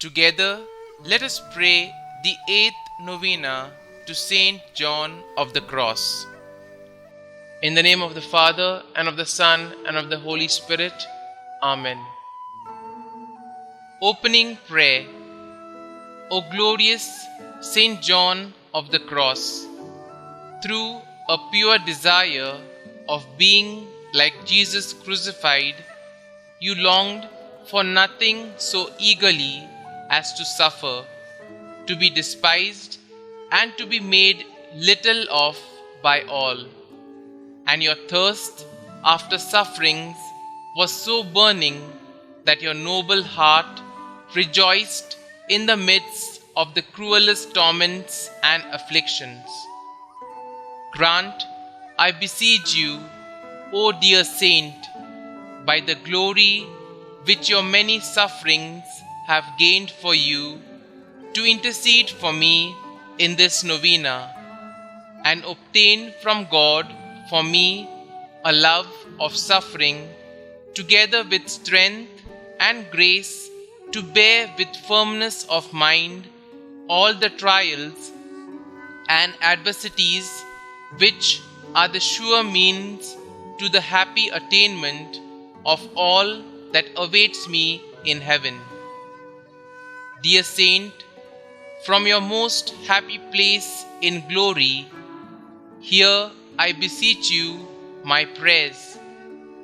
Together, let us pray the 8th Novena to Saint John of the Cross. In the name of the Father, and of the Son, and of the Holy Spirit. Amen. Opening Prayer. O glorious Saint John of the Cross, through a pure desire of being like Jesus crucified, you longed for nothing so eagerly as to suffer, to be despised, and to be made little of by all. And your thirst after sufferings was so burning that your noble heart rejoiced in the midst of the cruelest torments and afflictions. Grant, I beseech you, O dear Saint, by the glory which your many sufferings have gained for you, to intercede for me in this novena, and obtain from God for me a love of suffering, together with strength and grace to bear with firmness of mind all the trials and adversities which are the sure means to the happy attainment of all that awaits me in heaven. Dear Saint, from your most happy place in glory, hear, I beseech you, my prayers,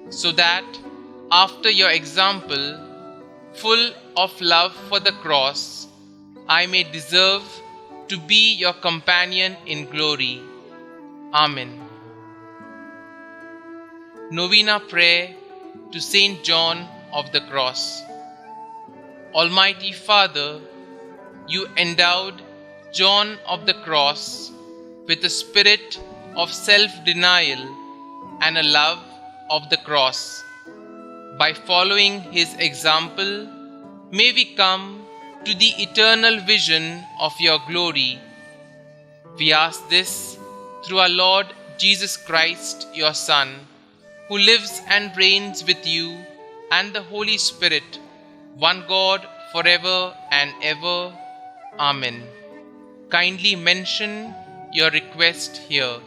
so that, after your example, full of love for the cross, I may deserve to be your companion in glory. Amen. Novena Prayer to Saint John of the Cross. Almighty Father, you endowed John of the Cross with a spirit of self-denial and a love of the cross. By following his example, may we come to the eternal vision of your glory. We ask this through our Lord Jesus Christ, your Son, who lives and reigns with you and the Holy Spirit, one God, forever and ever. Amen. Kindly mention your request here.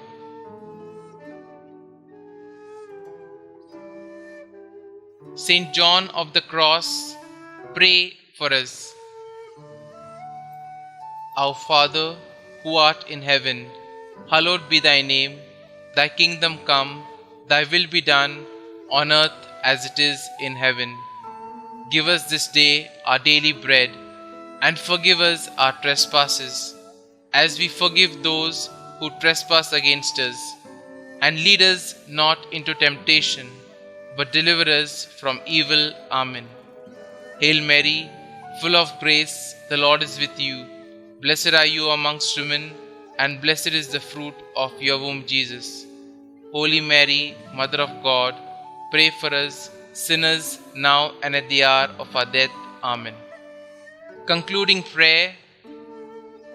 Saint John of the Cross, pray for us. Our Father, who art in heaven, hallowed be thy name. Thy kingdom come, thy will be done, on earth as it is in heaven. Give us this day our daily bread, and forgive us our trespasses, as we forgive those who trespass against us. And lead us not into temptation, but deliver us from evil. Amen. Hail Mary, full of grace, the Lord is with you. Blessed are you amongst women, and blessed is the fruit of your womb, Jesus. Holy Mary, Mother of God, pray for us sinners, now and at the hour of our death. Amen. Concluding prayer.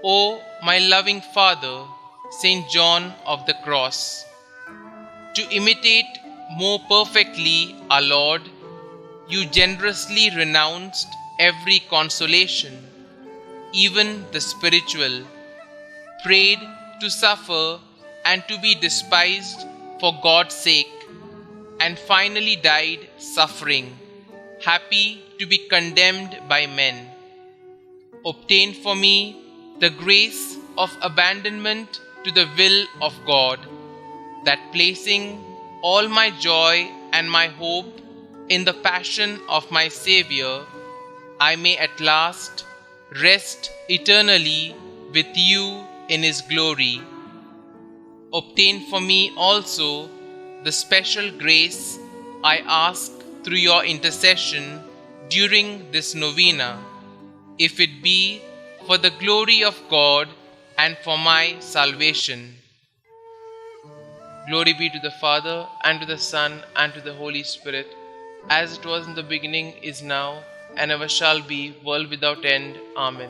O my loving Father, Saint John of the Cross, to imitate more perfectly our Lord, you generously renounced every consolation, even the spiritual, prayed to suffer and to be despised for God's sake, and finally died suffering, happy to be condemned by men. Obtain for me the grace of abandonment to the will of God, that placing all my joy and my hope in the passion of my Savior, I may at last rest eternally with you in His glory. Obtain for me also the special grace I ask through your intercession during this novena, if it be for the glory of God and for my salvation. Glory be to the Father, and to the Son, and to the Holy Spirit, as it was in the beginning, is now, and ever shall be, world without end. Amen.